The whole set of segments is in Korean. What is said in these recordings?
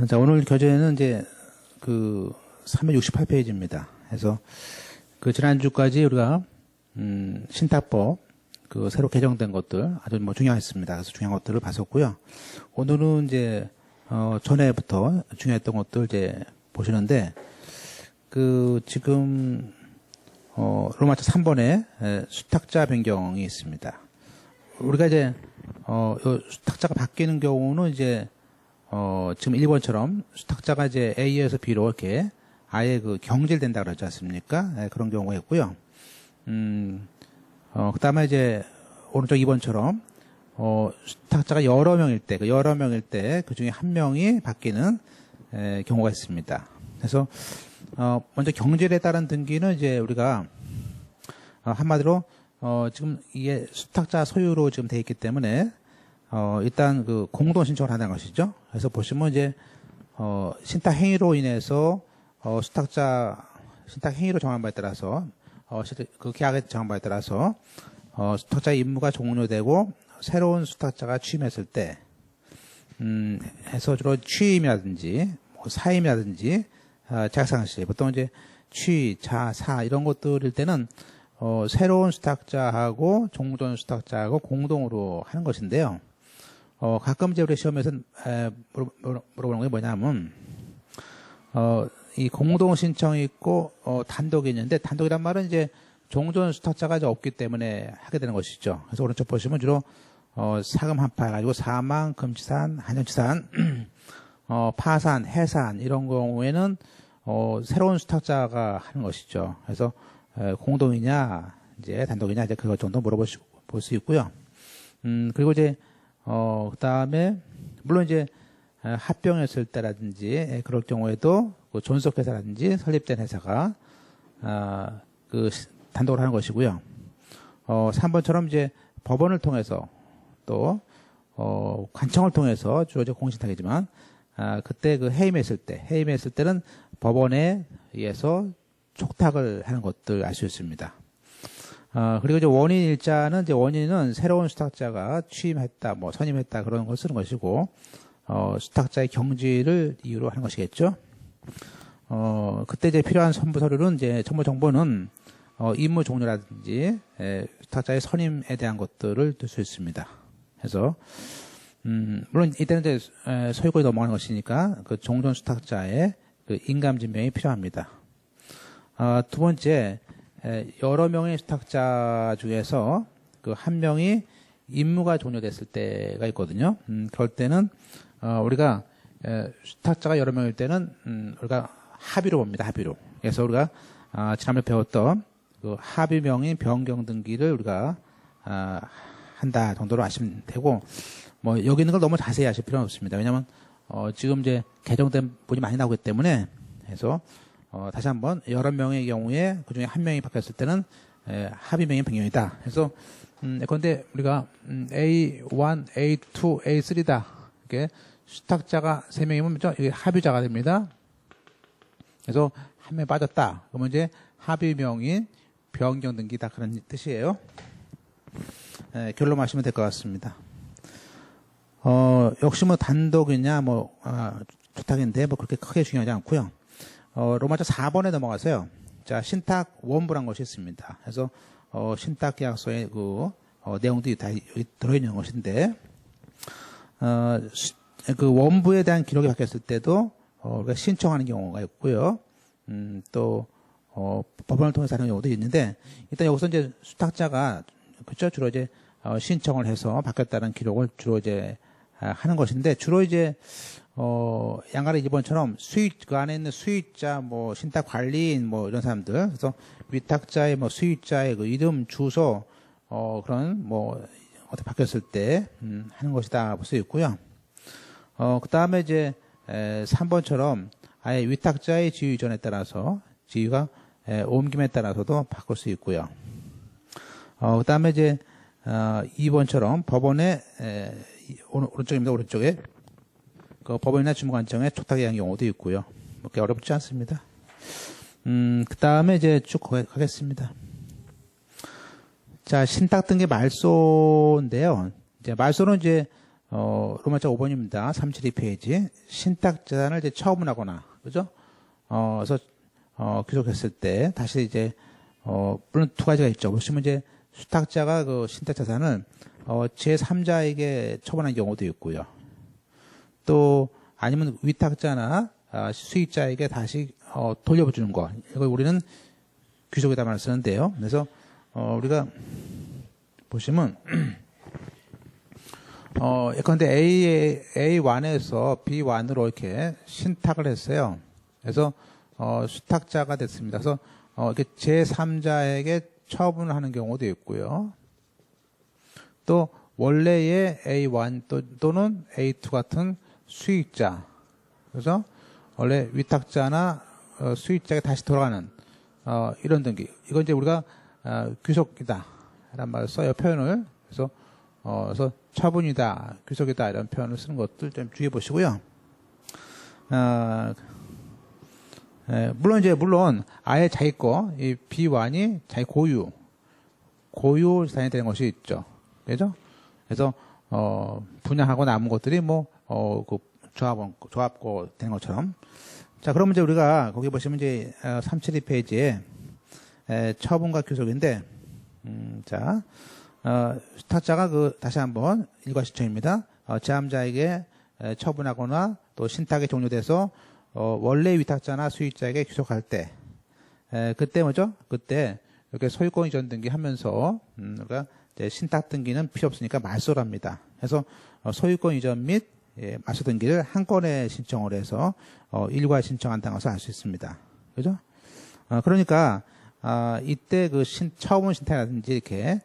자, 오늘 교재는 이제 368페이지입니다. 그래서 지난주까지 우리가, 신탁법, 새로 개정된 것들 아주 중요했습니다. 그래서 중요한 것들을 봤었고요. 오늘은 이제, 전에부터 중요했던 것들 이제 보시는데, 지금, 로마서 3번에 수탁자 변경이 있습니다. 우리가 이제, 수탁자가 바뀌는 경우는 이제, 지금 1번처럼 수탁자가 이제 A에서 B로 이렇게 아예 경질된다 그러지 않습니까? 네, 그런 경우가 있고요. 그 다음에 이제 오른쪽 2번처럼, 수탁자가 여러 명일 때, 그 중에 한 명이 바뀌는 경우가 있습니다. 그래서, 먼저 경질에 따른 등기는 이제 우리가, 한마디로, 지금 이게 수탁자 소유로 지금 돼 있기 때문에, 일단 공동 신청을 하는 것이죠. 그래서 보시면 이제, 신탁 행위로 인해서, 신탁 행위로 정한 바에 따라서, 계약에 정한 바에 따라서, 수탁자의 임무가 종료되고, 새로운 수탁자가 취임했을 때, 해서 주로 취임이라든지, 사임이라든지, 계약상실, 보통 이제 취, 자, 사, 이런 것들일 때는, 새로운 수탁자하고 종전 수탁자하고 공동으로 하는 것인데요. 가끔 이제 우리 시험에서 물어보는 게 뭐냐면, 이 공동 신청이 있고, 단독이 있는데, 단독이란 말은 이제 종전 수탁자가 이제 없기 때문에 하게 되는 것이죠. 그래서 오른쪽 보시면 주로, 사금 한파 해가지고 사망, 금치산, 한정치산, 파산, 해산, 이런 경우에는, 새로운 수탁자가 하는 것이죠. 그래서, 공동이냐, 이제 단독이냐, 이제 그것 정도 볼 수 있고요. 그리고 이제, 그 다음에, 물론 이제, 합병했을 때라든지, 그럴 경우에도, 존속회사라든지 설립된 회사가, 단독을 하는 것이고요. 3번처럼 이제 법원을 통해서 또, 관청을 통해서 주로 이제 공신탁이지만, 그때 해임했을 때는 법원에 의해서 촉탁을 하는 것들 알 수 있습니다. 그리고 이제 원인 일자는 이제 원인은 새로운 수탁자가 취임했다, 선임했다 그런 걸 쓰는 것이고, 수탁자의 경질을 이유로 하는 것이겠죠. 그때 이제 필요한 첨부 서류는 이제 첨부 정보는, 임무 종료라든지, 수탁자의 선임에 대한 것들을 들 수 있습니다. 그래서, 물론 이때는 이제 소유권이 넘어가는 것이니까 종전 수탁자의 인감증명이 필요합니다. 두 번째, 여러 명의 수탁자 중에서 한 명이 임무가 종료됐을 때가 있거든요. 그럴 때는, 우리가, 수탁자가 여러 명일 때는, 우리가 합의로 봅니다, 합의로. 그래서 우리가, 지난번에 배웠던 합의명의 변경 등기를 우리가, 한다 정도로 아시면 되고, 여기 있는 걸 너무 자세히 아실 필요는 없습니다. 왜냐면, 지금 이제 개정된 분이 많이 나오기 때문에, 해서, 다시 한번 여러 명의 경우에 그 중에 한 명이 바뀌었을 때는 합의명의 변경이다. 그래서 그런데 우리가 A1, A2, A3다. 이렇게 수탁자가 3명이면 이게 합의자가 됩니다. 그래서 한 명이 빠졌다. 그러면 이제 합의명인 변경 등기다 그런 뜻이에요. 결론 마시면 될 것 같습니다. 역시 단독이냐 주탁인데 그렇게 크게 중요하지 않고요. 로마서 4번에 넘어가서요. 자, 신탁 원부란 것이 있습니다. 그래서, 신탁 계약서에 내용들이 다 여기 들어있는 것인데, 원부에 대한 기록이 바뀌었을 때도, 우리가 신청하는 경우가 있고요. 또, 법원을 통해서 하는 경우도 있는데, 일단 여기서 이제 수탁자가, 그쵸? 주로 이제, 신청을 해서 바뀌었다는 기록을 주로 이제, 하는 것인데, 주로 이제, 양가리 2번처럼 그 안에 있는 수익자, 신탁 관리인, 이런 사람들. 그래서 위탁자의 수익자의 이름, 주소, 그런, 어떻게 바뀌었을 때, 하는 것이다 볼 수 있고요. 그 다음에 이제, 3번처럼 아예 위탁자의 지위 이전에 따라서, 지위가, 옮김에 따라서도 바꿀 수 있고요. 그 다음에 이제, 2번처럼 법원의, 오른쪽입니다, 오른쪽에. 법원이나 주무관청에 촉탁에 의한 경우도 있고요. 그렇게 어렵지 않습니다. 그 다음에 이제 쭉 가겠습니다. 자, 신탁 등기 말소인데요. 이제 말소는 이제, 로마자 5번입니다. 372페이지. 신탁재산을 이제 처분하거나, 그죠? 그래서, 귀속했을 때, 다시 이제, 물론 두 가지가 있죠. 보시면 이제, 수탁자가 그 신탁재산을, 제3자에게 처분한 경우도 있고요. 또, 아니면 위탁자나, 수익자에게 다시, 돌려주는 거. 이걸 우리는 귀속에다 말을 쓰는데요. 그래서, 우리가, 보시면, 예컨대 A1에서 B1으로 이렇게 신탁을 했어요. 그래서, 수탁자가 됐습니다. 그래서, 이렇게 제3자에게 처분을 하는 경우도 있고요. 또, 원래의 A1 또는 A2 같은 수익자. 그래서, 원래 위탁자나 수익자에게 다시 돌아가는, 이런 등기. 이건 이제 우리가, 귀속이다. 라는 말을 써요, 표현을. 그래서 처분이다, 귀속이다 이런 표현을 쓰는 것들 좀 주의해 보시고요. 물론 아예 자기 거, 이 B1이 자기 고유 재산이 되는 것이 있죠. 그죠? 그래서 분양하고 남은 것들이 그 조합거 되는 것처럼. 자, 그러면 이제 우리가 거기 보시면 이제 372페이지에 처분과 귀속인데, 자. 수탁자가 다시 한번 일과 시청입니다. 제함자에게 처분하거나 또 신탁이 종료돼서, 원래 위탁자나 수익자에게 귀속할 때, 그때 뭐죠? 그때, 이렇게 소유권 이전 등기 하면서, 그러니까 이제 신탁 등기는 필요 없으니까 말소랍니다. 그래서, 소유권 이전 및, 말소 등기를 한 건에 신청을 해서, 일괄 신청한다는 것을 알 수 있습니다. 그죠? 그러니까, 이때 처분 신탁이라든지 이렇게,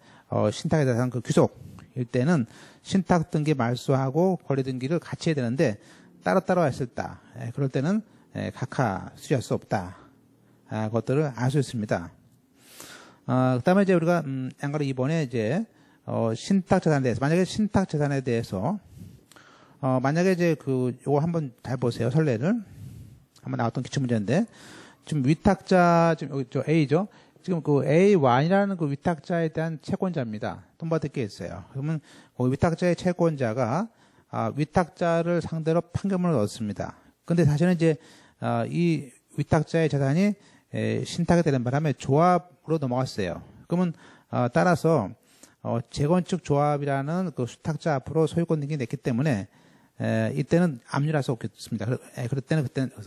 신탁에 대한 그 귀속일 때는 신탁 등기 말소하고 권리 등기를 같이 해야 되는데 따로따로 했을 때, 그럴 때는 각하 수리할 수 없다. 그것들을 알 수 있습니다. 그 다음에 이제 우리가, 양가로 2번에 이제, 신탁 재산에 대해서, 만약에 신탁 재산에 대해서, 만약에 이제 요거 한번 잘 보세요. 선례를. 한번 나왔던 기출문제인데, 지금 위탁자, 지금 여기 A죠. 지금 그 A1이라는 그 위탁자에 대한 채권자입니다. 돈 받을 게 있어요. 그러면 그 위탁자의 채권자가 위탁자를 상대로 판결문을 얻습니다. 근데 사실은 이제 이 위탁자의 재산이 신탁이 되는 바람에 조합으로 넘어갔어요. 그러면 따라서 재건축 조합이라는 그 수탁자 앞으로 소유권 등기 냈기 때문에 이때는 압류할 수 없겠습니다.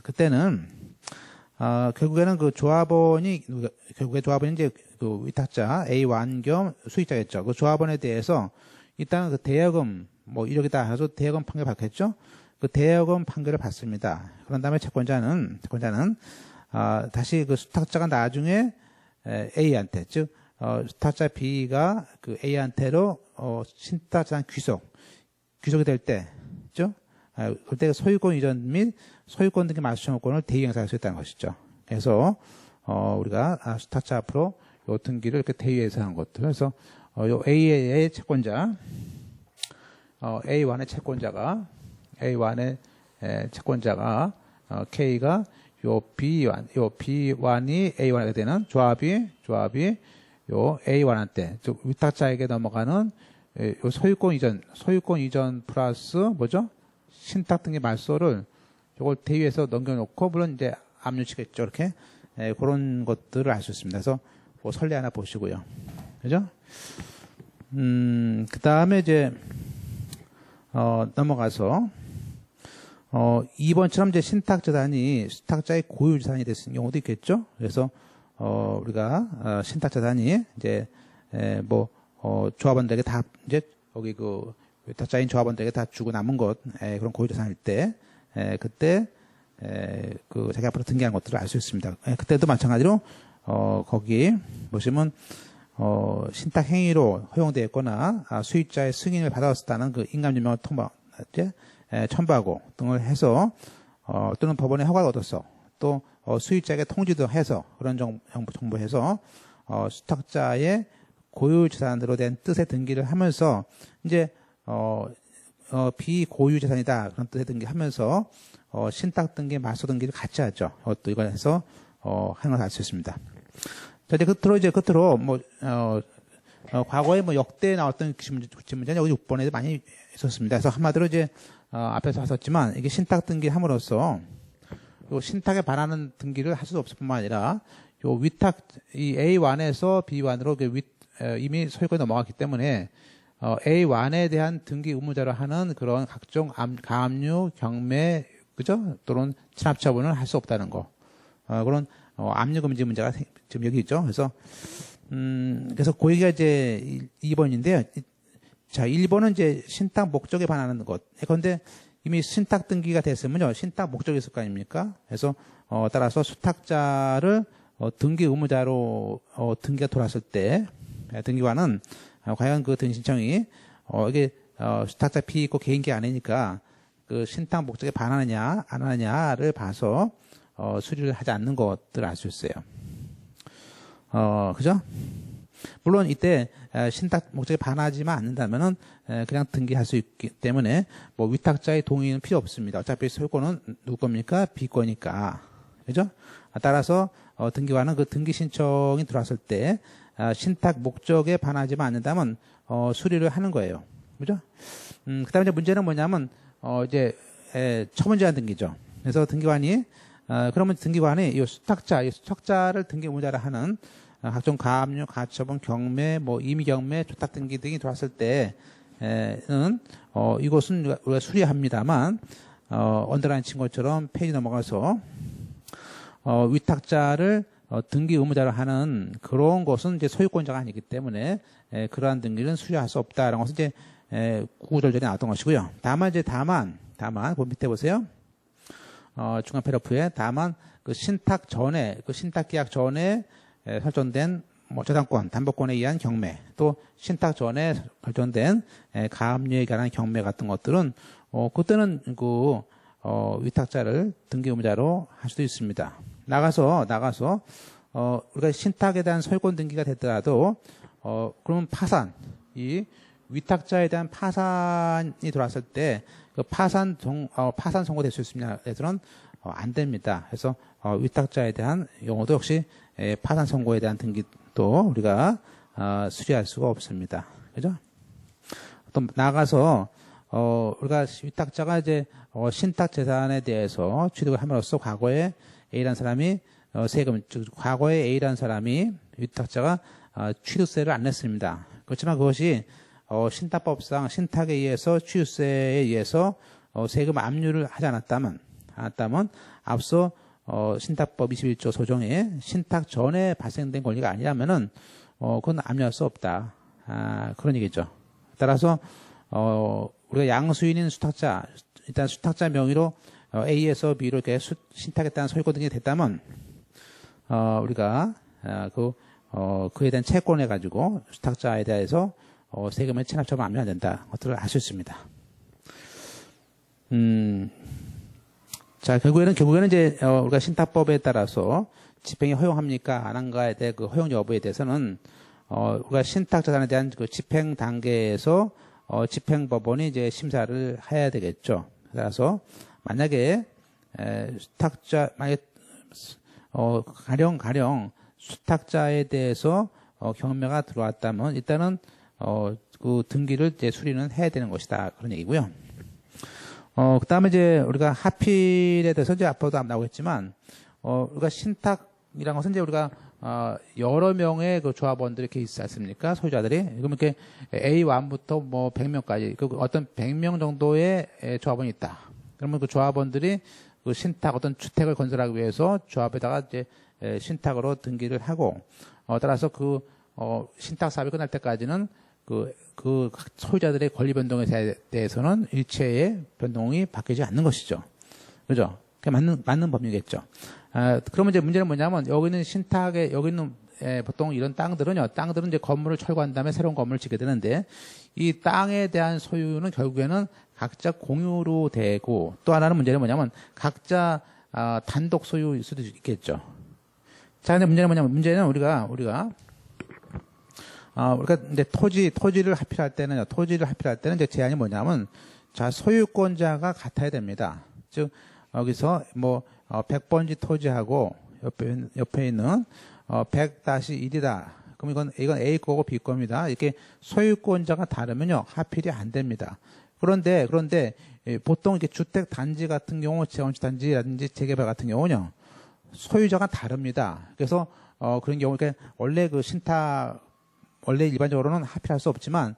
그때는 결국에는 결국에 조합원이 이제 그 위탁자 A1 겸 수익자겠죠. 그 조합원에 대해서 일단은 그 대여금, 1억이다 해서 대여금 판결 받겠죠. 그 대여금 판결을 받습니다. 그런 다음에 채권자는, 다시 그 수탁자가 나중에 A한테, 즉, 수탁자 B가 그 A한테로, 신탁자산 귀속이 될 때, 죠? 그때 소유권 이전 및 소유권 등기 말소 청구권을 대위행사할 수 있다는 것이죠. 그래서 우리가 수탁자 앞으로 요 등기를 이렇게 대위해서 한 것들. 그래서 요 A의 채권자, A1의 채권자가 K가 요 B1이 A1에게 되는 조합이 요 A1한테, 즉 위탁자에게 넘어가는 요 소유권 이전 플러스 뭐죠? 신탁 등기 말소를 이걸 대위에서 넘겨놓고, 물론 이제 압류치겠죠. 이렇게. 그런 것들을 알 수 있습니다. 그래서 그 선례 하나 보시고요. 그죠? 그 다음에 이제, 넘어가서, 2번처럼 이제 신탁 재산이 수탁자의 고유 재산이 됐을 경우도 있겠죠. 그래서, 우리가, 신탁 재산이 이제, 조합원들에게 다, 이제, 거기 위탁자인 조합원들에게 다 주고 남은 것, 그런 고유 재산일 때, 그때 자기 앞으로 등기한 것들을 알 수 있습니다. 그때도 마찬가지로 거기 보시면 신탁 행위로 허용되어 있거나 수익자의 승인을 받았다는 그 인감증명을 첨부하고 등을 해서 또는 법원에 허가를 얻어서 또 수익자에게 통지도 해서 그런 정보해서 수탁자의 고유 재산으로 된 뜻의 등기를 하면서 이제 비고유 재산이다. 그런 뜻의 등기하면서, 신탁 등기, 말소 등기를 같이 하죠. 이것도 이걸 해서, 하는 걸 알 수 있습니다. 자, 이제 끝으로, 과거에 역대 나왔던 기출문제는 여기 6번에도 많이 있었습니다. 그래서 한마디로 이제 앞에서 하셨지만 이게 신탁 등기 함으로써 요 신탁에 반하는 등기를 할 수도 없을 뿐만 아니라 요 위탁 이 A1에서 B1으로 이미 소유권이 넘어갔기 때문에 A1에 대한 등기 의무자로 하는 그런 각종 가압류, 경매, 그죠? 또는 친합 처분을 할 수 없다는 거. 그런 압류 금지 문제가 지금 여기 있죠. 그래서 그래서 고의가 이제 2번인데요. 자, 1번은 이제 신탁 목적에 반하는 것. 그런데 이미 신탁 등기가 됐으면요. 신탁 목적이 있을 거 아닙니까? 그래서 따라서 수탁자를 등기 의무자로 등기가 돌았을 때 등기관은 과연 그 등기 신청이 이게 수탁자 피의고 개인기 아니니까 그 신탁 목적에 반하느냐 안 하느냐를 봐서 수리를 하지 않는 것들을 알 수 있어요. 그죠? 물론 이때 신탁 목적에 반하지만 않는다면은 그냥 등기할 수 있기 때문에 뭐 위탁자의 동의는 필요 없습니다. 어차피 소유권은 누구 겁니까? B 거니까. 그죠? 따라서 등기관은 그 등기 신청이 들어왔을 때 신탁 목적에 반하지만 않는다면 수리를 하는 거예요. 그죠? 그다음에 이제 문제는 뭐냐면 이제 처분 제한 등기죠. 그래서 등기관이 그러면 등기관이 이 수탁자를 등기 의무자로 하는 각종 가압류, 가처분, 경매, 뭐 임의경매, 조탁 등기 등이 들어왔을 때는 이것은 우리가 수리합니다만 언더라인 친 것처럼 페이지 넘어가서 위탁자를 등기 의무자로 하는 그런 것은 이제 소유권자가 아니기 때문에 그러한 등기는 수리할 수 없다라는 것은 이제 구구절절히 나왔던 것이고요. 다만 그 밑에 보세요. 중간 패러프에 다만 그 신탁 전에 그 신탁 계약 전에 설정된 뭐 저당권, 담보권에 의한 경매, 또 신탁 전에 결정된 가압류에 관한 경매 같은 것들은 그때는 그 위탁자를 등기 의무자로 할 수도 있습니다. 나가서 우리가 신탁에 대한 소유권 등기가 됐더라도 그러면 이 위탁자에 대한 파산이 들어왔을 때 그 파산 선고될 수 있습니다. 그래서는 안 됩니다. 그래서 위탁자에 대한 경우도 역시 파산 선고에 대한 등기도 우리가 수리할 수가 없습니다. 그죠? 또 나가서 우리가 위탁자가 이제 신탁 재산에 대해서 취득을 함으로써 과거에 A라는 사람이 과거에 A라는 사람이 위탁자가 취득세를 안 냈습니다. 그렇지만 그것이 신탁법상 신탁에 의해서 취득세에 의해서 세금 압류를 하지 않았다면 앞서 신탁법 21조 소정에 신탁 전에 발생된 권리가 아니라면은 그건 압류할 수 없다. 그런 얘기죠. 따라서 우리가 양수인인 수탁자 일단 수탁자 명의로 A에서 B로 이렇게 신탁했다는 소유권 등이 됐다면 우리가 그에 대한 채권을 가지고 수탁자에 대해서 세금의 체납처분 압류 안 된다. 것들을 알 수 있습니다. 자, 결국에는 이제 우리가 신탁법에 따라서 집행이 허용합니까? 안 한가에 대해 그 허용 여부에 대해서는 우리가 신탁 자산에 대한 그 집행 단계에서 집행법원이 이제 심사를 해야 되겠죠. 그래서 만약에 가령 수탁자에 대해서 경매가 들어왔다면 일단은 그 등기를 이제 수리는 해야 되는 것이다. 그런 얘기고요. 그 다음에 이제 우리가 하필에 대해서 이제 앞으로도 나오겠지만, 우리가 신탁이라는 것은 이제 우리가, 여러 명의 그 조합원들이 이렇게 있지 않습니까? 소유자들이. 그러면 이렇게 A1부터 뭐 100명까지, 그 어떤 100명 정도의 조합원이 있다. 그러면 그 조합원들이 그 신탁 어떤 주택을 건설하기 위해서 조합에다가 이제 신탁으로 등기를 하고, 따라서 신탁 사업이 끝날 때까지는 그 소유자들의 권리 변동에 대해서는 일체의 변동이 바뀌지 않는 것이죠. 그죠? 그게 맞는 법률이겠죠. 그러면 이제 문제는 뭐냐면, 여기 있는 보통 이런 땅들은 이제 건물을 철거한 다음에 새로운 건물을 짓게 되는데, 이 땅에 대한 소유는 결국에는 각자 공유로 되고, 또 하나는 문제는 뭐냐면, 각자, 단독 소유일 수도 있겠죠. 자, 근데 문제는 뭐냐면, 우리가 이제 토지를 합필할 때는 이제 제한이 뭐냐면, 자, 소유권자가 같아야 됩니다. 즉, 여기서 100번지 토지하고 옆에 있는 100-1이다. 그럼 이건 A 거고 B 겁니다. 이렇게 소유권자가 다르면요, 합필이 안 됩니다. 그런데 보통 이렇게 주택 단지 같은 경우, 재건축 단지라든지 재개발 같은 경우는요, 소유자가 다릅니다. 그래서 그런 경우, 그러니까 원래 그 신탁, 원래 일반적으로는 합의할 수 없지만,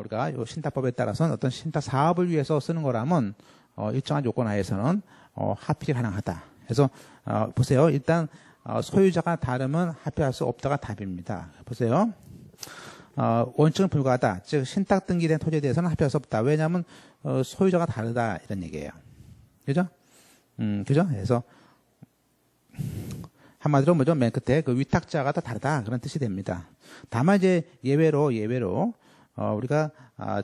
우리가 이 신탁법에 따라서는 어떤 신탁 사업을 위해서 쓰는 거라면, 일정한 요건 하에서는, 합의가 가능하다. 그래서, 보세요. 일단, 소유자가 다르면 합의할 수 없다가 답입니다. 보세요. 원칙은 불가하다. 즉, 신탁 등기된 토지에 대해서는 합의할 수 없다. 왜냐하면, 소유자가 다르다. 이런 얘기예요. 그죠? 그죠? 그래서, 한마디로 뭐죠? 맨 끝에 그 위탁자가 다 다르다. 그런 뜻이 됩니다. 다만 이제 예외로, 우리가,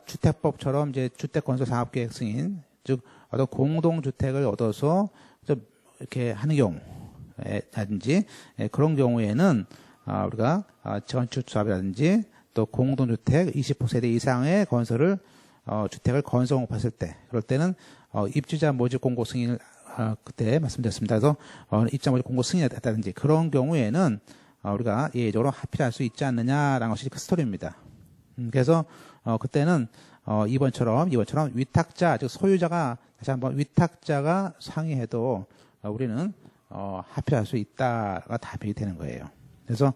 주택법처럼 이제 주택건설사업계획 승인, 즉, 어떤 공동주택을 얻어서 좀 이렇게 하는 경우라든지, 그런 경우에는, 우리가, 재건축사업이라든지, 또 공동주택 20세대 이상의 건설을, 주택을 건설공급했을 때, 그럴 때는, 입주자 모집 공고 승인을, 그때 말씀드렸습니다. 그래서, 입주자 모집 공고 승인이 됐다든지, 그런 경우에는, 우리가 예외적으로 합의할 수 있지 않느냐라는 것이 그 스토리입니다. 그래서, 그때는, 이번처럼 위탁자, 즉 소유자가, 다시 한번 위탁자가 상의해도, 우리는, 합의할 수 있다가 답이 되는 거예요. 그래서,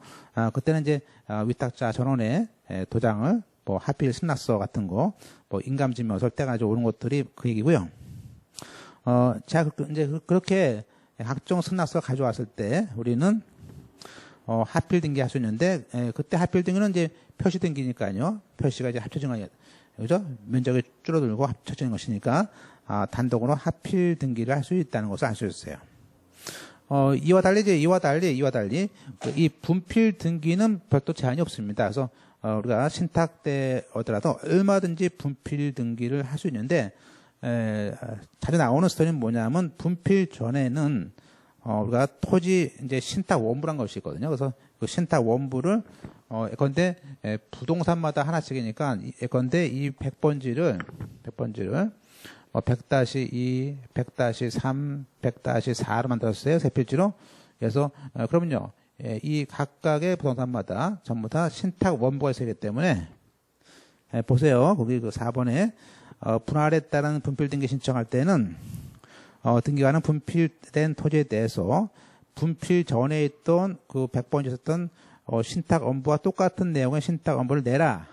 그때는 이제, 위탁자 전원의 도장을, 뭐, 하필 신납서 같은 거, 뭐, 인감증명서를 떼가지고 오는 것들이 그 얘기고요. 자, 이제 그렇게 각종 승낙서를 가져왔을 때, 우리는, 하필 등기 할 수 있는데, 그때 하필 등기는 이제 표시 등기니까요. 표시가 이제 합쳐진 거 아니에요. 그죠? 면적이 줄어들고 합쳐지는 것이니까, 단독으로 하필 등기를 할 수 있다는 것을 알 수 있어요. 이와 달리, 이 분필 등기는 별도 제한이 없습니다. 그래서, 우리가 신탁 때 오더라도 얼마든지 분필 등기를 할 수 있는데, 자주 나오는 스토리는 뭐냐면, 분필 전에는, 우리가 토지, 이제 신탁 원부란 것이 있거든요. 그래서 그 신탁 원부를, 예컨대, 부동산마다 하나씩이니까, 예컨대 이 100번지를, 100-2, 100-3, 100-4로 만들었어요. 세 필지로. 그래서, 그러면요, 이 각각의 부동산마다 전부 다 신탁 원부가 있어야 되기 때문에, 보세요. 거기 그 4번에, 분할에 따른 분필 등기 신청할 때는, 등기관은 분필된 토지에 대해서 분필 전에 있던 그 100번지에 있었던 신탁 원부와 똑같은 내용의 신탁 원부를 내라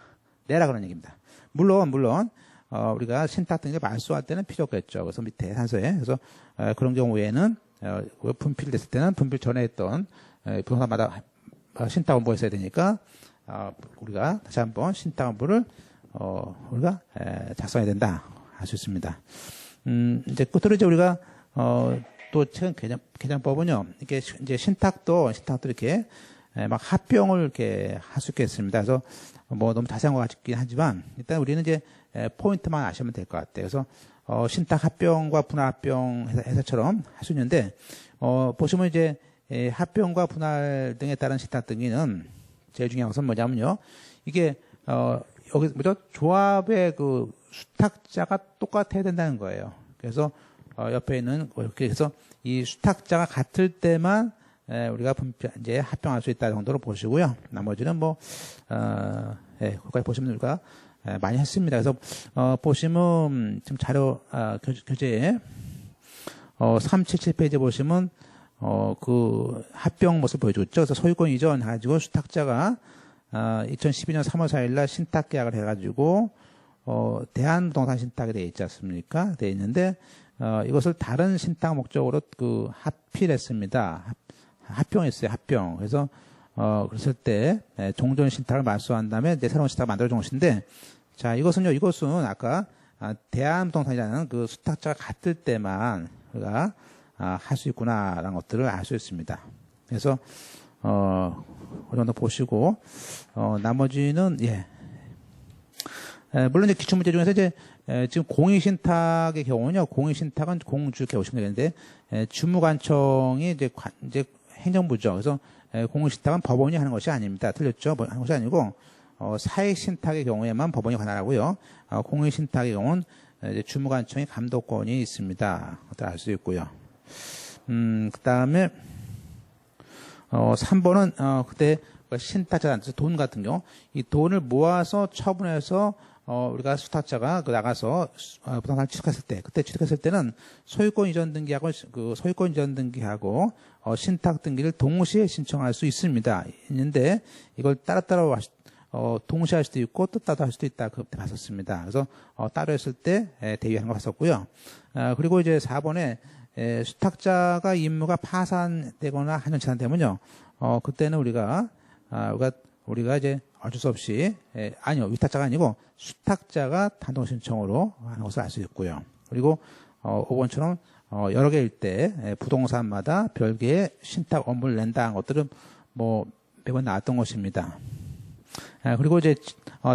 그런 얘기입니다. 물론 우리가 신탁 등기를 말소할 때는 필요 없겠죠. 그래서 밑에 산서에 그래서 그런 경우에는 분필 됐을 때는 분필 전에 있던 부동산마다 신탁 원부가 있어야 되니까 우리가 다시 한번 신탁 원부를 우리가 작성해야 된다 할 수 있습니다. 이제 끝으로 이제 우리가, 또 최근 개정법은요, 이게 이제 신탁도 이렇게, 막 합병을 이렇게 할 수 있겠습니다. 그래서 뭐 너무 자세한 것 같긴 하지만, 일단 우리는 이제 포인트만 아시면 될 것 같아요. 그래서, 신탁 합병과 분할 합병 해서처럼 할 수 있는데, 보시면 이제, 합병과 분할 등에 따른 신탁 등기는 제일 중요한 것은 뭐냐면요. 이게, 여기 뭐죠? 조합의 그 수탁자가 똑같아야 된다는 거예요. 그래서 옆에 있는 이렇게 해서 이 수탁자가 같을 때만 우리가 이제 합병할 수 있다 정도로 보시고요. 나머지는 뭐 거기까지 보시면 우리가 많이 했습니다. 그래서 보시면 지금 자료 교재에 377페이지 보시면 그 합병 모습 보여주고 있죠. 그래서 소유권 이전 가지고 수탁자가 2012년 3월 4일 날 신탁 계약을 해가지고, 대한부동산 신탁이 되어 있지 않습니까? 되어 있는데, 이것을 다른 신탁 목적으로 합필했습니다. 합병했어요, 합병. 그래서, 그랬을 때, 종전 신탁을 말소한 다음에 이제 새로운 신탁을 만들어준 것인데, 자, 이것은 아까, 대한부동산이라는 그 수탁자가 같을 때만 우리가, 할 수 있구나라는 것들을 알 수 있습니다. 그래서, 그 정도 보시고, 나머지는, 물론 이제 기출문제 중에서 이제, 지금 공익신탁의 경우는요, 공익신탁은 공주께 오시면 되는데, 주무관청이 이제 행정부죠. 그래서, 공익신탁은 법원이 하는 것이 아닙니다. 틀렸죠? 하는 것이 아니고, 사익신탁의 경우에만 법원이 관할하고요. 공익신탁의 경우는 이제 주무관청의 감독권이 있습니다. 그것도 알 수 있고요. 그 다음에, 3번은, 그때 신탁자, 돈 같은 경우, 이 돈을 모아서 처분해서, 우리가 수탁자가 나가서 부동산을 취득했을 때, 그때 취득했을 때는 소유권 이전 등기하고 소유권 이전 등기하고 신탁 등기를 동시에 신청할 수 있습니다. 있는데 이걸 따로따로 동시에 할 수도 있고 또 따로 할 수도 있다. 그때 봤었습니다. 그래서 따로 했을 때 대위하는 거 봤었고요. 그리고 이제 4번에 수탁자가 임무가 파산되거나 한년 지난되면요. 그때는 우리가 이제 어쩔 수 없이 아니요, 위탁자가 아니고 수탁자가 단독 신청으로 하는 것을 알 수 있고요. 그리고 5번처럼 여러 개일 때 부동산마다 별개의 신탁 업무를 낸다는 것들은 뭐 매번 나왔던 것입니다. 그리고 이제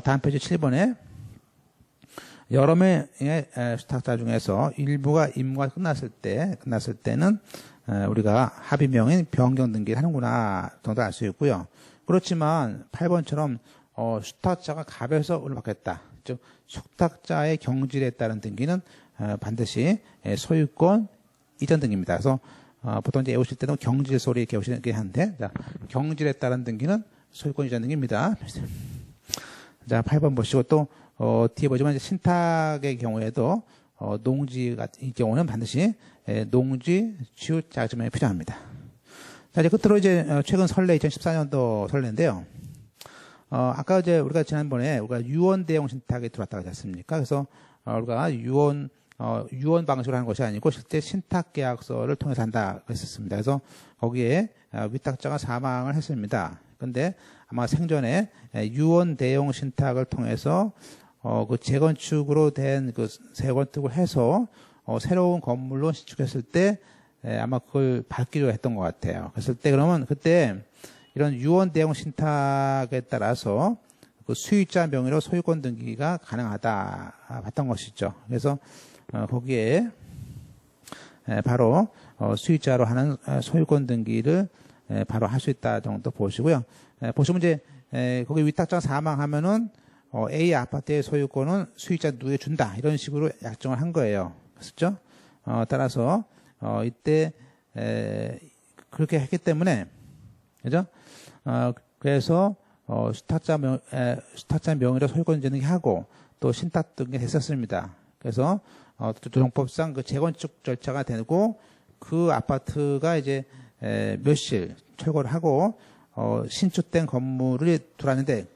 다음 페이지 7번에 여러 명의 수탁자 중에서 일부가 임무가 끝났을 때는 우리가 합의명인 변경 등기를 하는구나 정도 알 수 있고요. 그렇지만 8번처럼 수탁자가 갑에서 을을 받겠다. 즉 수탁자의 경질에 따른 등기는 반드시 소유권 이전 등기입니다. 그래서 보통 이제 외우실 때는 경질 소리 이렇게 외우시긴 하는데, 자, 경질에 따른 등기는 소유권 이전 등기입니다. 자, 8번 보시고 또 뒤에 보지만 이제 신탁의 경우에도 농지 같은 경우는 반드시 농지 취유 자격증명이 필요합니다. 자, 이제 끝으로 이제 최근 설례 2014년도 설례인데요. 아까 이제 우리가 지난번에 우리가 유언 대용 신탁에 들어왔다고 하지 않습니까? 그래서 우리가 유언 방식으로 하는 것이 아니고 실제 신탁 계약서를 통해서 한다 그랬었습니다. 그래서 거기에 위탁자가 사망을 했습니다. 근데 아마 생전에 유언 대용 신탁을 통해서 그 재건축으로 된 그 재건축을 해서 새로운 건물로 신축했을 때 아마 그걸 받기로 했던 것 같아요. 그랬을 때 그러면 그때 이런 유언 대용 신탁에 따라서 그 수익자 명의로 소유권 등기가 가능하다 봤던 것이죠. 그래서 거기에 바로 수익자로 하는 소유권 등기를 바로 할 수 있다 정도 보시고요. 보시면 이제 거기 위탁자가 사망하면은 A 아파트의 소유권은 수익자 누구에게 준다 이런 식으로 약정을 한 거예요. 그렇죠? 따라서 이때 그렇게 했기 때문에 그죠? 그래서 수탁자 명의로 소유권 등기하고 또 신탁 등기 했었습니다. 그래서 조정법상 그 재건축 절차가 되고 그 아파트가 이제 몇실 철거를 하고 신축된 건물을 들어왔는데,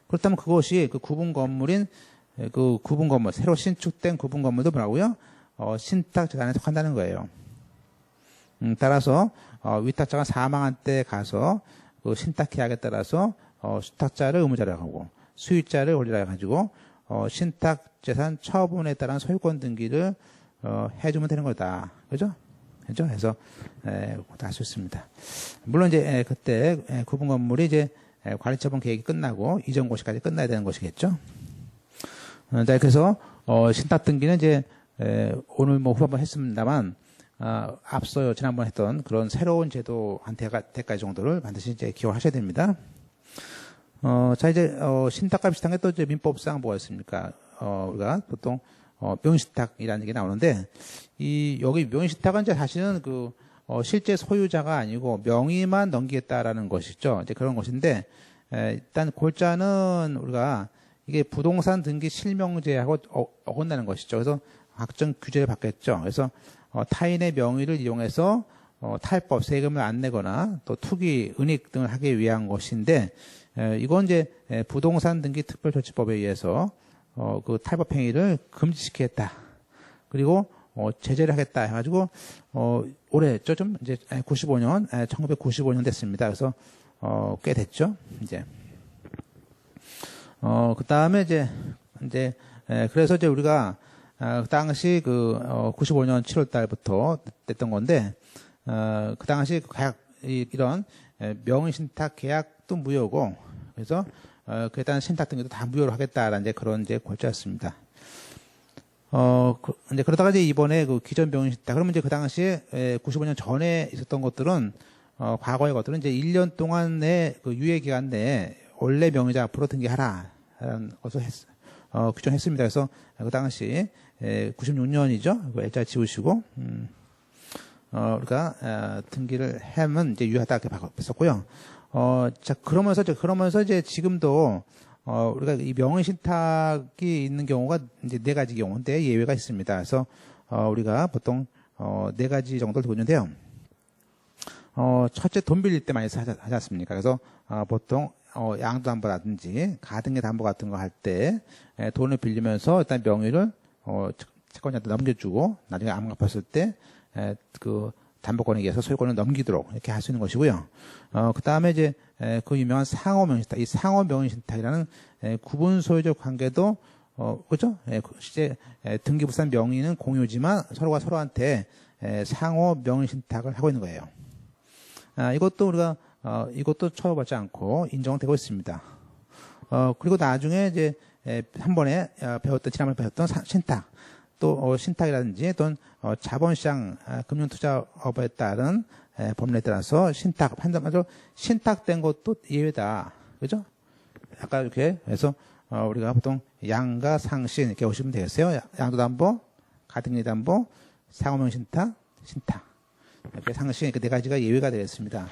그렇다면 그것이 그 구분 건물 새로 신축된 구분 건물도 뭐라고요? 신탁 재산에 속한다는 거예요. 따라서 위탁자가 사망한 때 가서 그 신탁 계약에 따라서 수탁자를 의무자라고 하고 수익자를 권리자라고 가지고 신탁 재산 처분에 따른 소유권 등기를 해주면 되는 거다. 그죠? 그죠? 해서 다 할 수 있습니다. 물론 이제 그때 구분 건물이 이제 관리처분 계획이 끝나고 이전 고시까지 끝나야 되는 것이겠죠. 자, 그래서 신탁 등기는 이제 오늘 뭐 후반부 했습니다만 앞서 지난번 했던 그런 새로운 제도 한 대까지 정도를 반드시 이제 기억하셔야 됩니다. 자, 이제 신탁과 비슷한 게 또 이제 민법상 뭐가 있습니까? 우리가 보통 명의신탁이라는 얘기 나오는데, 여기 명의신탁은 이제 사실은 실제 소유자가 아니고 명의만 넘기겠다라는 것이죠. 이제 그런 것인데, 일단 골자는 우리가 이게 부동산 등기 실명제하고 어긋나는 것이죠. 그래서 각종 규제를 받겠죠. 그래서 타인의 명의를 이용해서 탈법, 세금을 안 내거나 또 투기, 은닉 등을 하기 위한 것인데, 이건 이제 부동산 등기 특별조치법에 의해서 그 탈법 행위를 금지시키겠다. 그리고 제재를 하겠다 해가지고 올해죠, 좀 이제 1995년 됐습니다. 그래서 꽤 됐죠, 이제. 그 다음에 이제 그래서 이제 우리가 그 당시 95년 7월 달부터 됐던 건데, 그 당시 이런 명의신탁 계약도 무효고, 그래서 그에 따른 신탁 등기도 다 무효로 하겠다라는 이제 그런 이제 골자였습니다. 이제 그러다가 이제 이번에 그 기존 명의신탁, 그러면 이제 그 당시에 95년 전에 있었던 것들은 과거의 것들은 이제 1년 동안의 그 유예 기간 내에 원래 명의자 앞으로 등기하라라는 것을 규정했습니다. 그래서 그 당시 96년이죠. 그 L자 지우시고 우리가 등기를 하면 이제 유효하다 이렇게 바꿨었고요. 자, 그러면서 이제 지금도 우리가 이 명의신탁이 있는 경우가 이제 네 가지 경우인데 예외가 있습니다. 그래서, 우리가 보통, 네 가지 정도를 두고 있는데요. 첫째 돈 빌릴 때 많이 하지 않습니까? 그래서, 보통, 양도담보라든지 가등기 담보 같은 거 할 때, 돈을 빌리면서 일단 명의를, 채권자한테 넘겨주고, 나중에 안 갚았을 때, 그, 담보권에 의해서 소유권을 넘기도록 이렇게 할 수 있는 것이고요. 그 다음에 이제, 그 유명한 상호명의신탁, 이 상호명의신탁이라는 구분 소유적 관계도, 그죠? 실제 등기부산 명의는 공유지만 서로가 서로한테 상호명의신탁을 하고 있는 거예요. 이것도 우리가, 이것도 처벌받지 않고 인정되고 있습니다. 그리고 나중에 이제, 한 번에 지난번에 배웠던 신탁, 또, 신탁이라든지 또는, 자본시장, 금융투자업에 따른 법률에 따라서 신탁, 판정하죠. 신탁된 것도 예외다. 그죠? 아까 이렇게 해서, 우리가 보통 양가 상신 이렇게 보시면 되겠어요. 양도담보, 가등기담보, 상호명신탁, 신탁. 이렇게 상신, 이렇게 네 가지가 예외가 되겠습니다.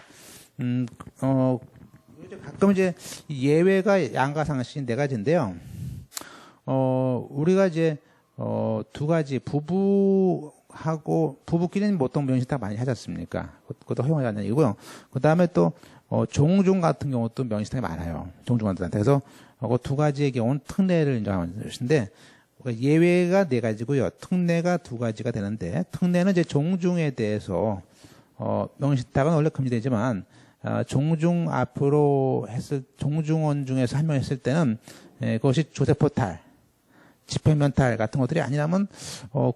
가끔 이제 예외가 양가 상신 네 가지인데요. 우리가 이제, 두 가지, 부부끼리는 보통 명의신탁 많이 하지 않습니까? 그것도 허용하지 않는 얘기고요. 그 다음에 또, 종중 같은 경우도 명의신탁이 많아요. 종중한테한테. 그래서, 그 두 가지의 경우는 특례를 인정하는 것인데, 예외가 네 가지고요. 특례가 두 가지가 되는데, 특례는 이제 종중에 대해서, 명의신탁은 원래 금지되지만, 종중 종중원 중에서 한 명 했을 때는, 그것이 조세포탈, 집행면탈 같은 것들이 아니라면,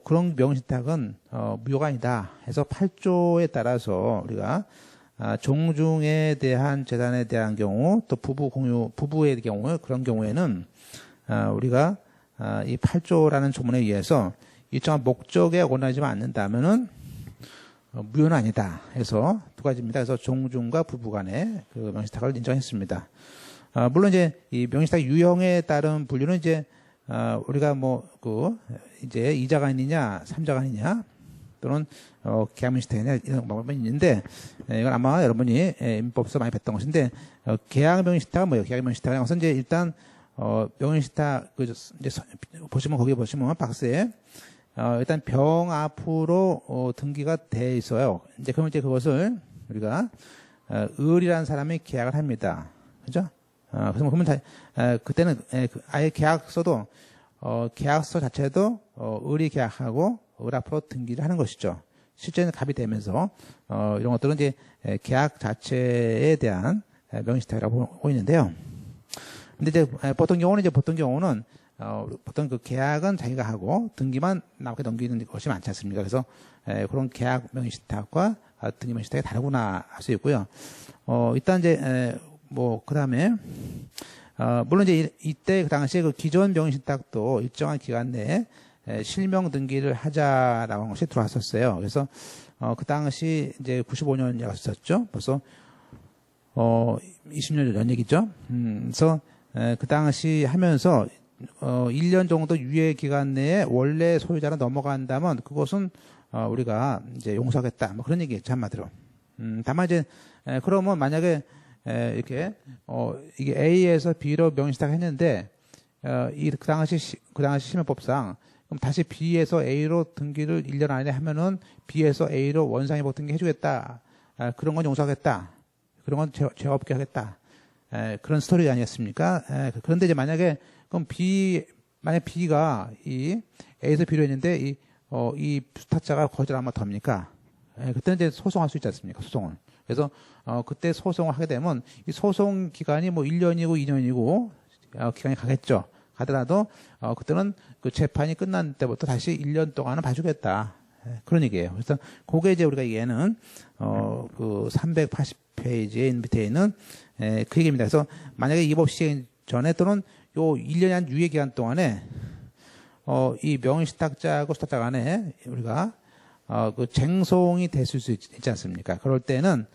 그런 명의신탁은, 무효가 아니다 해서 8조에 따라서 우리가, 종중에 대한 재산에 대한 경우, 또 부부의 경우, 그런 경우에는, 우리가, 이 8조라는 조문에 의해서 일정한 목적에 어긋나지만 않는다면은, 무효는 아니다 해서 두 가지입니다. 그래서 종중과 부부 간의 그 명의신탁을 인정했습니다. 물론 이제 이 명의신탁 유형에 따른 분류는 이제, 우리가 이제 이자가 있느냐, 삼자가 있느냐, 또는, 계약명의신탁이냐, 이런 방법이 있는데, 이건 아마 여러분이 민법서 많이 뵀던 것인데, 계약명의신탁은 뭐예요? 계약명의신탁은 것은 이제 일단, 명의신탁, 이제 보시면, 거기 보시면 박스에, 일단 병 앞으로, 등기가 돼 있어요. 이제 그러면 이제 그것을 우리가, 을이라는 사람이 계약을 합니다. 그죠? 그래서 그러면 그때는 아예 계약서도, 계약서 자체도, 을이 계약하고, 을 앞으로 등기를 하는 것이죠. 실제는 갑이 되면서, 이런 것들은 이제 계약 자체에 대한 명의신탁이라고 보고 있는데요. 근데 이제 보통 경우는, 보통 그 계약은 자기가 하고 등기만 남에게 넘기는 것이 많지 않습니까? 그래서 그런 계약 명의신탁과 등기 명의신탁이 다르구나 할 수 있고요. 일단 이제 그 다음에 물론 이제 이때 그 당시에 그 기존 명의신탁도 일정한 기간 내에 실명 등기를 하자라고 하는 것이 들어왔었어요. 그래서 그 당시 이제 95년이라고 했었죠. 벌써 20년 전 얘기죠. 그래서 그 당시 하면서 1년 정도 유예 기간 내에 원래 소유자로 넘어간다면 그것은 우리가 이제 용서하겠다. 뭐 그런 얘기겠죠, 한마디로. 다만 이제 그러면 만약에 이렇게 이게 A에서 B로 명의신탁 했는데 그 당시 실명법상 그럼 다시 B에서 A로 등기를 1년 안에 하면은 B에서 A로 원상회복 등기 해주겠다. 그런 건 용서하겠다. 그런 건 죄 없게 하겠다. 그런 스토리 아니었습니까? 그런데 이제 만약에 그럼 만약 B가 이 A에서 B로 했는데 이 부탁자가 거절하면 어떡합니까? 그때는 이제 소송할 수 있지 않습니까? 소송을. 그래서 그때 소송을 하게 되면 이 소송 기간이 뭐 1년이고 2년이고 기간이 가겠죠. 가더라도 그때는 그 재판이 끝난 때부터 다시 1년 동안은 봐주겠다. 그런 얘기예요. 그래서 그게 이제 우리가 얘는 그 380페이지에 밑에 있는 그 얘기입니다. 그래서 만약에 이 법 시행 전에 또는 요 1년이 한 유예 기간 동안에 이 명의신탁자하고 수탁자 간에 우리가 그 쟁송이 됐을 수 있지 않습니까? 그럴 때는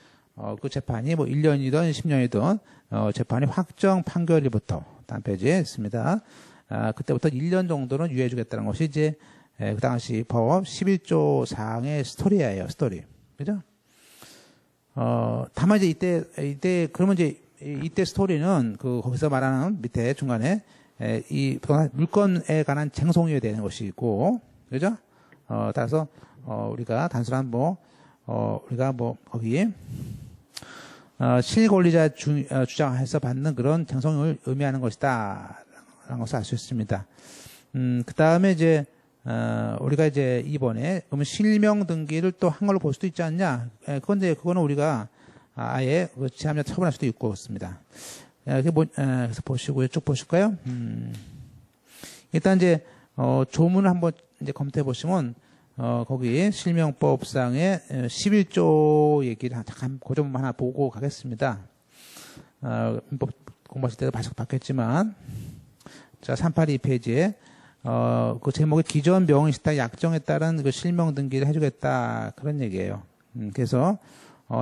그 재판이 뭐 1년이든 10년이든 재판이 확정 판결일부터 다음 페이지에 있습니다. 그때부터 1년 정도는 유예해 주겠다는 것이 이제 그 당시 법 11조 사항의 스토리예요. 스토리. 그죠? 다만 이제 이때 그러면 이제 이때 스토리는 거기서 말하는 밑에 중간에 이 부동산 물건에 관한 쟁송이어야 되는 것이고, 그죠? 따라서 우리가 단순한 우리가 거기 실권리자 주장해서 받는 그런 쟁송을 의미하는 것이다 라는 것을 알 수 있습니다. 그 다음에 이제 우리가 이제 이번에 그러면 실명 등기를 또 한 걸로 볼 수도 있지 않냐? 그거는 우리가 아예 제함자 처분할 수도 있고 그렇습니다. 그래서 보시고요. 쭉 보실까요? 일단 이제 조문을 한번 이제 검토해 보시면 거기 실명법상의 11조 얘기를 잠깐 그 점 하나 보고 가겠습니다. 민법 공부하실 때도 봤겠지만 자 382페이지에 그 제목이 기존 명의신탁 약정에 따른 그 실명 등기를 해주겠다 그런 얘기예요. 그래서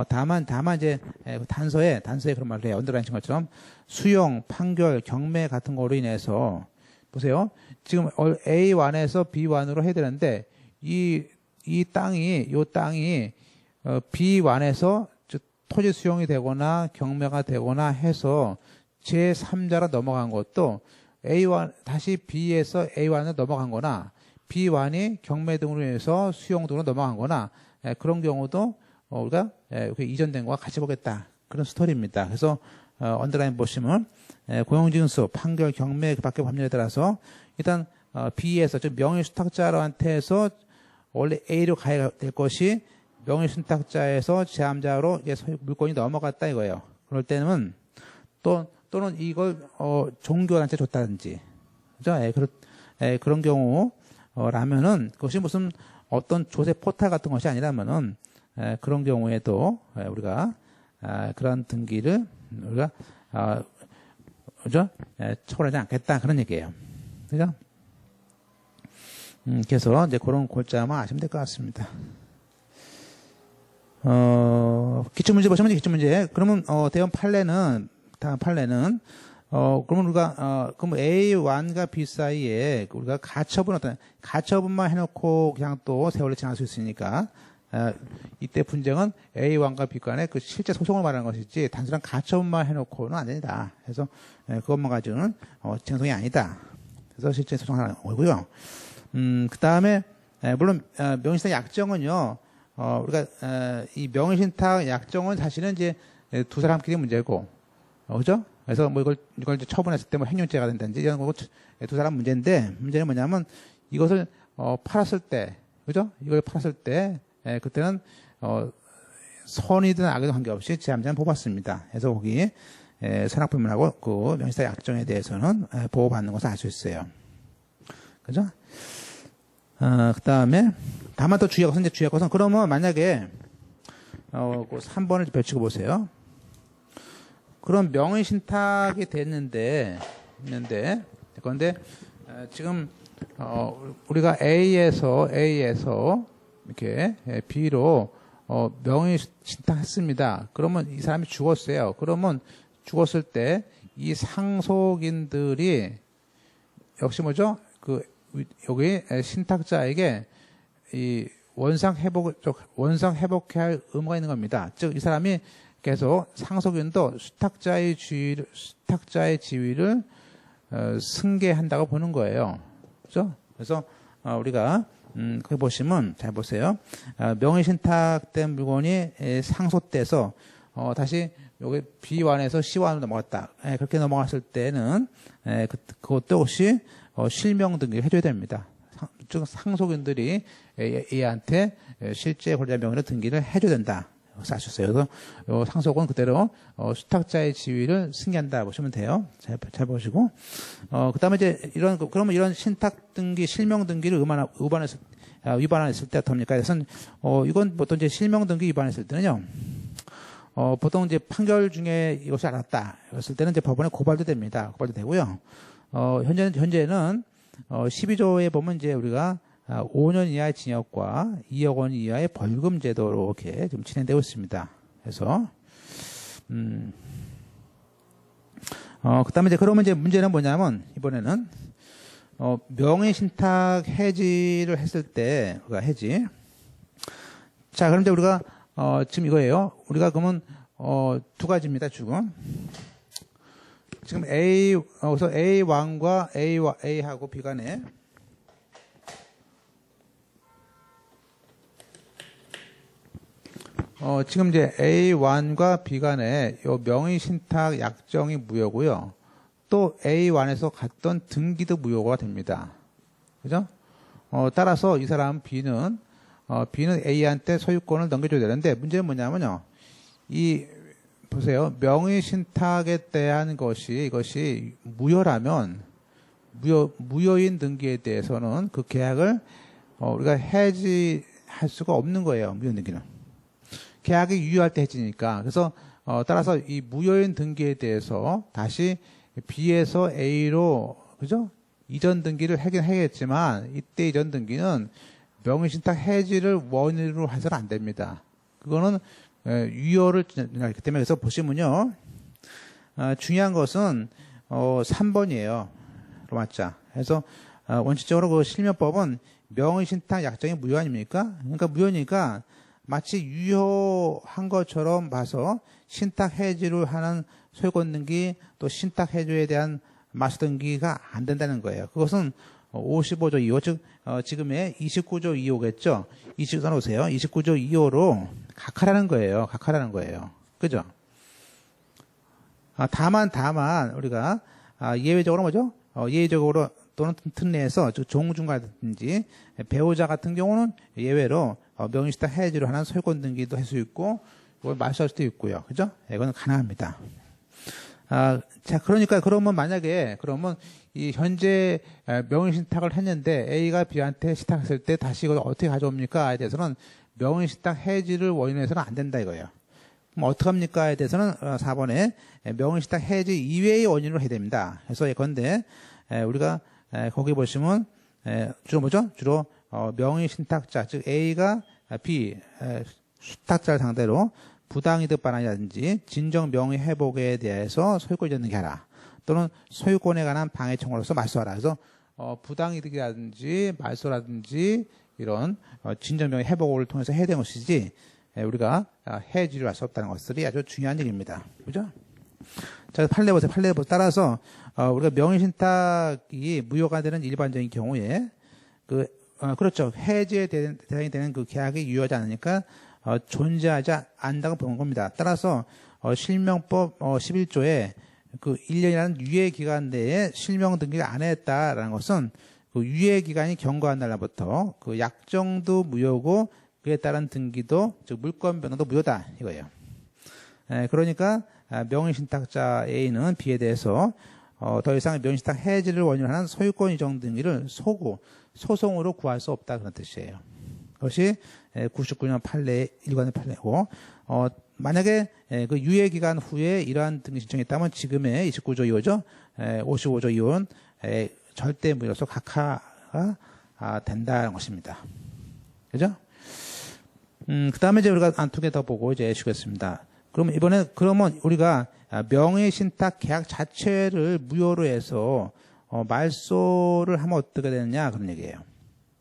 다만 이제 단서에 그런 말을 해요. 언더라인 친 것처럼 수용, 판결, 경매 같은 거로 인해서 보세요. 지금 A1에서 B1으로 해야 되는데 이 땅이 B1에서 토지 수용이 되거나 경매가 되거나 해서 제3자로 넘어간 것도 A1 다시 B에서 A1으로 넘어간 거나 B1이 경매 등으로 인해서 수용 등으로 넘어간 거나 그런 경우도 우리가 이전된 거와 같이 보겠다. 그런 스토리입니다. 그래서 언더라인 보시면 고용징수, 판결, 경매 그 밖의 법률에 따라서 일단 B에서 즉 명의신탁자한테서 원래 A로 가야 될 것이 명의신탁자에서 제함자로 물건이 넘어갔다 이거예요. 그럴 때는 또는 이걸 종교한테 줬다든지 그죠? 그런 경우라면은 그것이 무슨 어떤 조세 포탈 같은 것이 아니라면은 그런 경우에도 우리가 그런 등기를 우리가 그죠? 처벌하지 않겠다 그런 얘기예요. 그죠? 그래서 이제 그런 골자만 아시면 될 것 같습니다. 기출문제 보시면 기출문제. 그러면 대원 다음 판례는 그러면 우리가 그럼 A1과 B 사이에 우리가 가처분만 해놓고 그냥 또 세월을 지날 수 있으니까 이때 분쟁은 A1과 B 간의 그 실제 소송을 말하는 것이지 단순한 가처분만 해놓고는 안 된다. 그래서 그것만 가지고는 쟁송이 아니다. 그래서 실제 소송하는 거고요. 그 다음에 물론 명의신탁 약정은요. 우리가 이 명의신탁 약정은 사실은 이제 두 사람끼리 문제고, 그죠? 그래서 이걸 이제 처분했을 때 행위죄가 된다든지 이런 거고 두 사람 문제인데 문제는 뭐냐면 이것을 팔았을 때, 그죠? 이걸 팔았을 때 그때는 선이든 악이든 관계없이 제함자는 보호받습니다. 그래서 거기 선악불문하고 그 명의신탁 약정에 대해서는 보호받는 것을 알 수 있어요. 그죠? 그 다음에 다만 또 주의할 것은 그러면 만약에 그 3번을 펼치고 보세요. 그럼 명의신탁이 됐는데 그런데 지금 우리가 A에서 이렇게 B로 명의신탁했습니다. 그러면 이 사람이 죽었어요. 그러면 죽었을 때 이 상속인들이 역시 뭐죠? 여기 신탁자에게 이 원상 회복해야 할 의무가 있는 겁니다. 즉 이 사람이 계속 상속인도 수탁자의 지위를 승계한다고 보는 거예요. 그렇죠? 그래서 우리가 거기 보시면 잘 보세요. 명의신탁된 물건이 상속돼서 다시 여기 B1에서 C1으로 넘어갔다. 그렇게 넘어갔을 때는 그것도 혹시 실명 등기를 해줘야 됩니다. 즉 상속인들이 얘한테 실제 권리자 명의로 등기를 해줘야 된다. 아셨어요? 그래서 상속은 그대로 수탁자의 지위를 승계한다 보시면 돼요. 잘 보시고 그다음에 이제 그러면 이런 신탁 등기, 실명 등기를 위반했을 때 어떻습니까? 그래서 이건 보통 이제 실명 등기 위반했을 때는요. 보통 이제 판결 중에 이것을 알았다. 그랬을 때는 이제 법원에 고발도 됩니다. 고발도 되고요. 현재는 12조에 보면 이제 우리가 5년 이하의 징역과 2억 원 이하의 벌금 제도로 이렇게 좀 진행되고 있습니다. 그래서 그다음에 이제 그러면 이제 문제는 뭐냐면 이번에는 명의신탁 해지를 했을 때 우리가 해지. 자, 그럼 이제 우리가 지금 이거예요. 우리가 그러면 두 가지입니다. 지금 지금 그래서 A1과 A하고 B 간에 지금 이제 A1과 B 간에 요 명의신탁 약정이 무효고요. 또 A1에서 갔던 등기도 무효가 됩니다. 그죠? 따라서 이 사람 B는 A한테 소유권을 넘겨줘야 되는데 문제는 뭐냐면요. 보세요. 명의신탁에 대한 이것이 무효라면 무효인 등기에 대해서는 그 계약을 우리가 해지할 수가 없는 거예요. 무효인 등기는. 계약이 유효할 때 해지니까. 그래서 따라서 이 무효인 등기에 대해서 다시 B에서 A로 그죠? 이전 등기를 하긴 하겠지만 이때 이전 등기는 명의신탁 해지를 원인으로 해서는 안 됩니다. 그거는 유효를 하기 때문에 그래서 보시면요. 중요한 것은 3번이에요. 로마자. 그래서 원칙적으로 그 실명법은 명의신탁 약정이 무효 아닙니까? 그러니까 무효니까 마치 유효한 것처럼 봐서 신탁 해지를 하는 소유권 등기 또 신탁 해지에 대한 마수 등기가 안 된다는 거예요. 그것은 55조 2호 즉 지금의 29조 2호겠죠. 29조 놓으세요. 29조 2호로 각하라는 거예요. 각하라는 거예요. 그죠? 다만 우리가 예외적으로 뭐죠? 예외적으로 또는 틈 내에서 종중과든지 배우자 같은 경우는 예외로 명의신탁 해지로 하는 소유권 등기도 할 수 있고 이걸 말소할 수도 있고요. 그죠? 이거는 가능합니다. 자, 그러면 만약에 이 현재 명의신탁을 했는데 A가 B한테 신탁했을 때 다시 이걸 어떻게 가져옵니까?에 대해서는 명의신탁 해지를 원인해서는 안 된다 이거예요. 그럼 어떻게 합니까?에 대해서는 4번에 명의신탁 해지 이외의 원인으로 해야 됩니다. 그래서 예컨대 우리가 거기 보시면 주로 뭐죠? 주로 명의신탁자 즉 A가 B 수탁자를 상대로 부당이득 반환이라든지 진정 명의 회복에 대해서 소유권 이전 등기하라. 또는 소유권에 관한 방해 청구로서 말소하라. 그래서 부당이득이라든지 말소라든지 이런 진정 명의 회복을 통해서 해야 되는 것이지 우리가 해지를 할 수 없다는 것들이 아주 중요한 얘기입니다. 그죠? 자, 판례 보세요. 따라서 우리가 명의신탁이 무효가 되는 일반적인 경우에 그렇죠. 해지에 대상이 되는 그 계약이 유효하지 않으니까 존재하지 않는다고 보는 겁니다. 따라서 실명법 11조에 그 1년이라는 유예 기간 내에 실명 등기를 안 했다라는 것은 그 유예 기간이 경과한 날부터 그 약정도 무효고 그에 따른 등기도 즉 물권 변동도 무효다 이거예요. 그러니까 명의신탁자 A는 B에 대해서 더 이상 명의신탁 해지를 원인으로 하는 소유권 이전 등기를 소송으로 구할 수 없다 그런 뜻이에요. 그것이 99년 판례 일관의 판례고 만약에 그 유예 기간 후에 이러한 등기 신청이 있다면 지금의 29조 2호죠. 55조 2호는 절대 무효로서 각하가 된다는 것입니다. 그죠? 그 다음에 이제 우리가 한 두 개 더 보고 이제 쉬겠습니다. 그러면 우리가 명의신탁 계약 자체를 무효로 해서 말소를 하면 어떻게 되느냐 그런 얘기예요.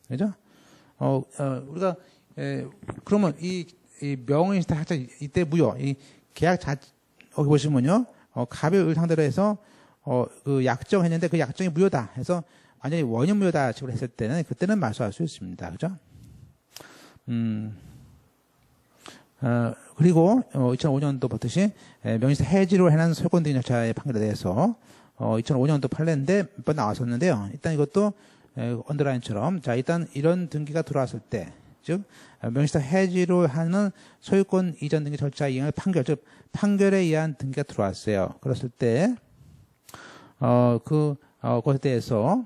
그죠? 우리가 그러면 이 명의신탁 자체 이때 무효 이 계약 여기 보시면요 갑을 상대로 해서 그 약정했는데 그 약정이 무효다 해서 완전히 원인 무효다 식으로 했을 때는 그때는 말소할 수 있습니다. 그죠? 그리고 2005년도 보듯이 명의신탁 해지로 해난 소유권 등기 절차의 판결에 대해서 2005년도 판례인데 몇 번 나왔었는데요. 일단 이것도 언더라인처럼 자 일단 이런 등기가 들어왔을 때 즉 명의신탁 해지로 하는 소유권 이전 등기 절차 이행의 판결 즉 판결에 의한 등기가 들어왔어요. 그랬을 때 그것에 대해서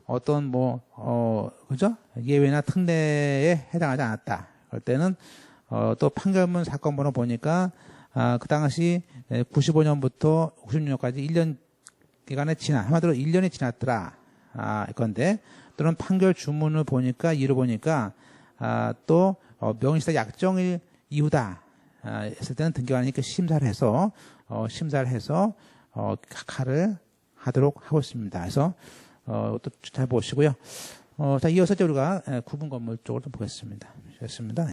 어떤 그죠? 예외나 특례에 해당하지 않았다. 그럴 때는 또 판결문 사건 번호 보니까 그 당시 95년부터 96년까지 1년 기간에 한마디로 1년이 지났더라. 건데 또는 판결 주문을 보니까 이를 보니까 또 명의신탁 약정일 이후다 했을 때는 등기관이 심사를 해서 각하를 하도록 하고 있습니다. 그래서 또 잘 보시고요. 자 이어서 이제 우리가 구분 건물 쪽으로 좀 보겠습니다. 좋습니다.